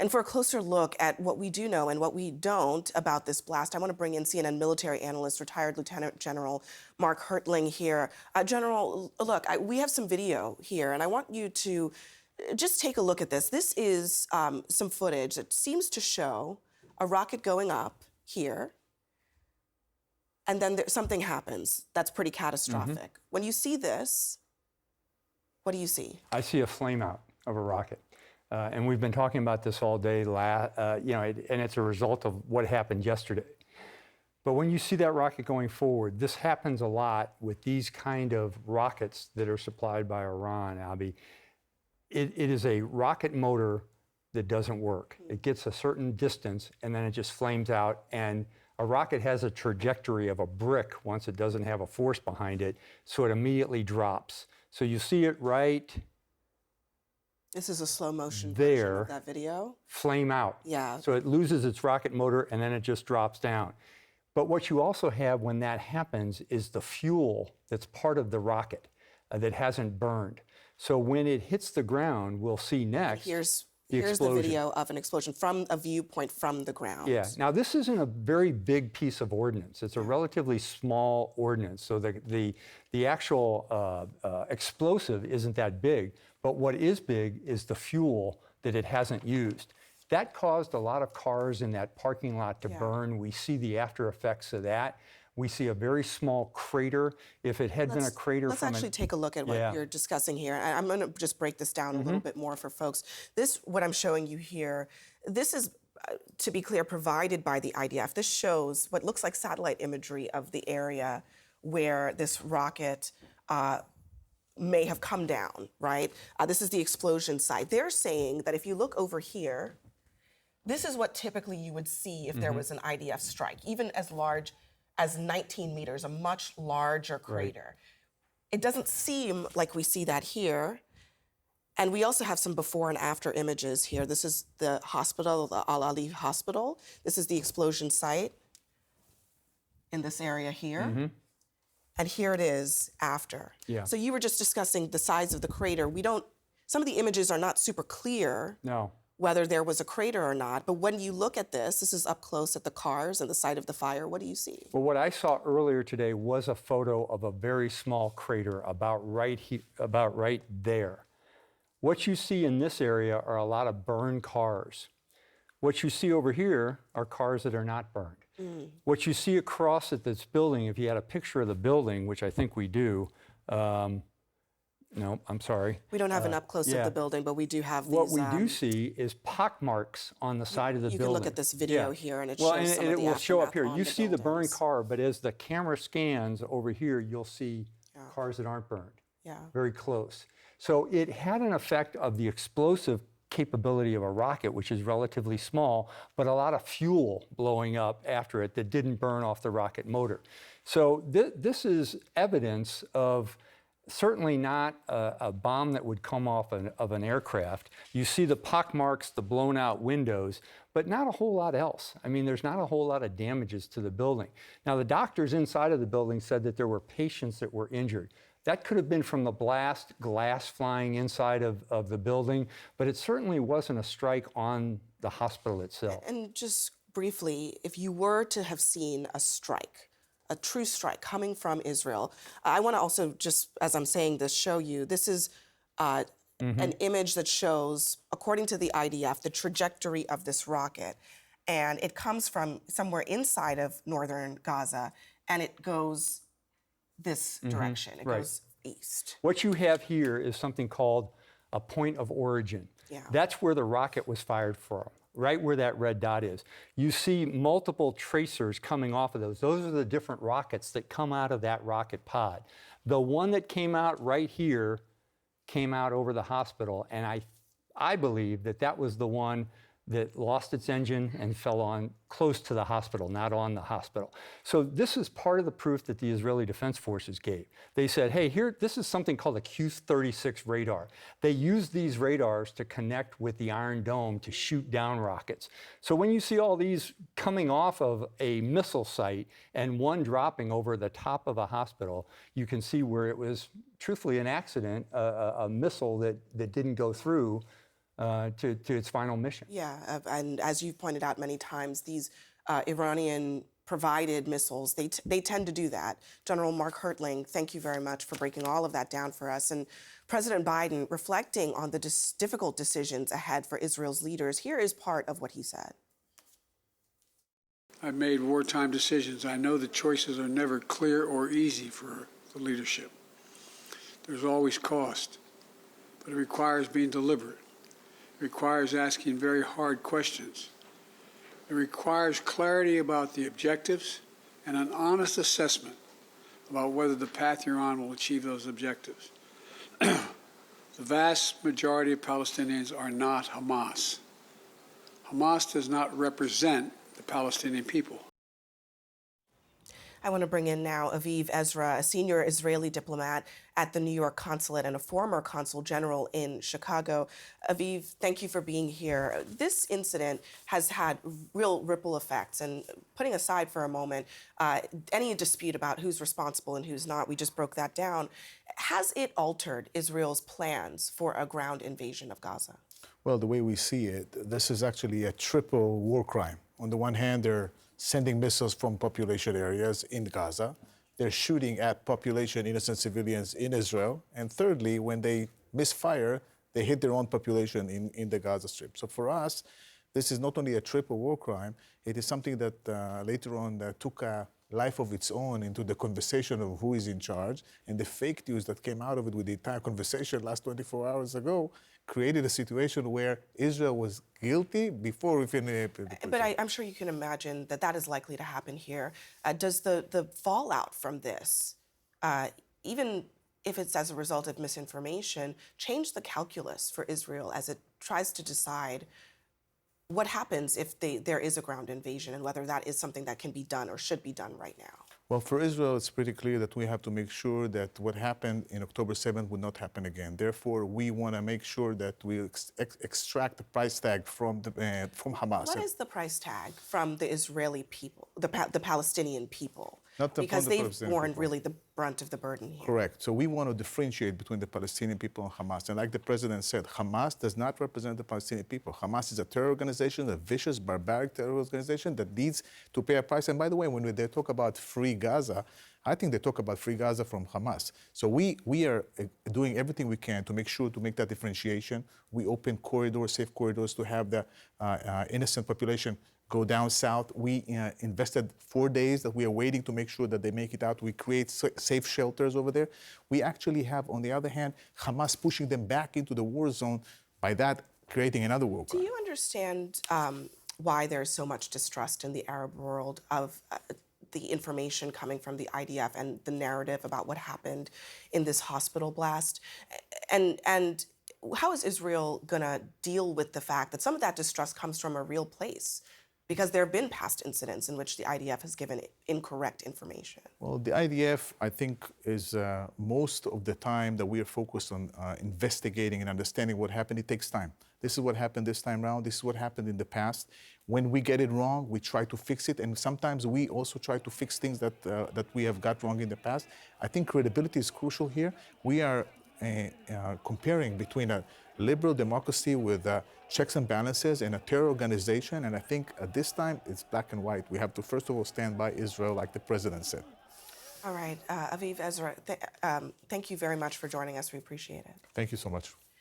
And for a closer look at what we do know and what we don't about this blast, I want to bring in CNN military analyst, retired Lieutenant General Mark Hertling here. General, look, we have some video here, and I want you to just take a look at this. This is some footage that seems to show a rocket going up here, and then something happens that's pretty catastrophic. When you see this, what do you see? I see a flame out of a rocket. And we've been talking about this all day, and it's a result of what happened yesterday. But when you see that rocket going forward, this happens a lot with these kind of rockets that are supplied by Iran, Abby. It is a rocket motor that doesn't work. It gets a certain distance, and then it just flames out. And a rocket has a trajectory of a brick once it doesn't have a force behind it, so it immediately drops. So you see it right This is a slow motion there, version of that video. flame out. Yeah. So it loses its rocket motor and then it just drops down. But what you also have when that happens is the fuel that's part of the rocket that hasn't burned. So when it hits the ground, we'll see next Here's the the explosion. video of an explosion from a viewpoint from the ground. Yeah. Now this isn't a very big piece of ordnance. It's a relatively small ordnance. So the actual explosive isn't that big. But what is big is the fuel that it hasn't used. That caused a lot of cars in that parking lot to burn. We see the after effects of that. We see a very small crater. If it had been a crater Let's from actually take a look at what you're discussing here. I'm going to just break this down a little bit more for folks. This, what I'm showing you here, this is, to be clear, provided by the IDF. This shows what looks like satellite imagery of the area where this rocket may have come down, right? This is the explosion site. They're saying that if you look over here, this is what typically you would see if there was an IDF strike, even as large as 19 meters, a much larger crater. It doesn't seem like we see that here. And we also have some before and after images here. This is the hospital, the Al Ali Hospital. This is the explosion site in this area here. And here it is after. Yeah. So you were just discussing the size of the crater. Some of the images are not super clear. No. Whether there was a crater or not. But when you look at this is up close at the cars and the site of the fire. What do you see? Well, what I saw earlier today was a photo of a very small crater about right there. What you see in this area are a lot of burned cars. What you see over here are cars that are not burned. What you see across at this building, if you had a picture of the building, which I think we do, no, I'm sorry. We don't have an up close of the building, but we do have these. What we do see is pockmarks on the side of the building. You can look at this video here, and it well, shows and, some and of it the will show up here. aftermath You on see the burned buildings. car, but as the camera scans over here, you'll see cars that aren't burned. Yeah. Very close. So it had an effect of the explosive capability of a rocket, which is relatively small, but a lot of fuel blowing up after it that didn't burn off the rocket motor. So this is evidence of certainly not a bomb that would come off of an aircraft. You see the pockmarks, the blown out windows, but not a whole lot else. I mean, there's not a whole lot of damages to the building. Now, the doctors inside of the building said that there were patients that were injured. That could have been from the blast, glass flying inside of the building, but it certainly wasn't a strike on the hospital itself. And just briefly, if you were to have seen a strike, a true strike coming from Israel, I want to also, just as I'm saying this, show you, this is an image that shows, according to the IDF, the trajectory of this rocket. And it comes from somewhere inside of northern Gaza, and it goes this direction. It goes east. What you have here is something called a point of origin. Yeah. That's where the rocket was fired from, right where that red dot is. You see multiple tracers coming off of those. Those are the different rockets that come out of that rocket pod. The one that came out right here came out over the hospital, and I believe that was the one that lost its engine and fell on close to the hospital, not on the hospital. So this is part of the proof that the Israeli Defense Forces gave. They said, hey, here, this is something called a Q-36 radar. They use these radars to connect with the Iron Dome to shoot down rockets. So when you see all these coming off of a missile site and one dropping over the top of a hospital, you can see where it was truthfully an accident, a missile that didn't go through to its final mission. Yeah, and as you've pointed out many times, these Iranian-provided missiles, they tend to do that. General Mark Hertling, thank you very much for breaking all of that down for us. And President Biden, reflecting on the difficult decisions ahead for Israel's leaders, here is part of what he said. I've made wartime decisions. I know the choices are never clear or easy for the leadership. There's always cost, but it requires being deliberate. It requires asking very hard questions. It requires clarity about the objectives and an honest assessment about whether the path you're on will achieve those objectives. The vast majority of Palestinians are not Hamas. Hamas does not represent the Palestinian people. I want to bring in now Aviv Ezra, a senior Israeli diplomat at the New York consulate and a former consul general in Chicago. Aviv, thank you for being here. This incident has had real ripple effects, and putting aside for a moment any dispute about who's responsible and who's not, we just broke that down. Has it altered Israel's plans for a ground invasion of Gaza? Well, the way we see it, this is actually a triple war crime. On the one hand, they're sending missiles from population areas in Gaza. They're shooting at population, innocent civilians in Israel. And thirdly, when they misfire, they hit their own population in the Gaza Strip. So for us, this is not only a triple war crime, it is something that later on took a life of its own into the conversation of who is in charge. And the fake news that came out of it with the entire conversation last 24 hours ago created a situation where Israel was guilty before even... But I'm sure you can imagine that that is likely to happen here. Does the fallout from this, even if it's as a result of misinformation, change the calculus for Israel as it tries to decide what happens if there is a ground invasion and whether that is something that can be done or should be done right now? Well, for Israel, it's pretty clear that we have to make sure that what happened in October 7th would not happen again. Therefore, we want to make sure that we extract the price tag from Hamas. What is the price tag from the Israeli people, the Palestinian people? Because they've borne really the brunt of the burden here. Correct. So we want to differentiate between the Palestinian people and Hamas. And like the president said, Hamas does not represent the Palestinian people. Hamas is a terror organization, a vicious, barbaric terror organization that needs to pay a price. And by the way, when they talk about free Gaza, I think they talk about free Gaza from Hamas. So we are doing everything we can to make sure to make that differentiation. We open corridors, safe corridors, to have the innocent population go down south. We invested 4 days that we are waiting to make sure that they make it out. We create safe shelters over there. We actually have, on the other hand, Hamas pushing them back into the war zone, by that creating another war crime. Do you understand why there's so much distrust in the Arab world of the information coming from the IDF and the narrative about what happened in this hospital blast? And how is Israel going to deal with the fact that some of that distrust comes from a real place? Because there have been past incidents in which the IDF has given incorrect information. Well, the IDF, I think, is most of the time that we are focused on investigating and understanding what happened. It takes time. This is what happened this time around. This is what happened in the past. When we get it wrong, we try to fix it. And sometimes we also try to fix things that we have got wrong in the past. I think credibility is crucial here. We are comparing between a liberal democracy with checks and balances and a terror organization. And I think at this time, it's black and white. We have to, first of all, stand by Israel, like the president said. All right. Aviv Ezra, thank you very much for joining us. We appreciate it. Thank you so much.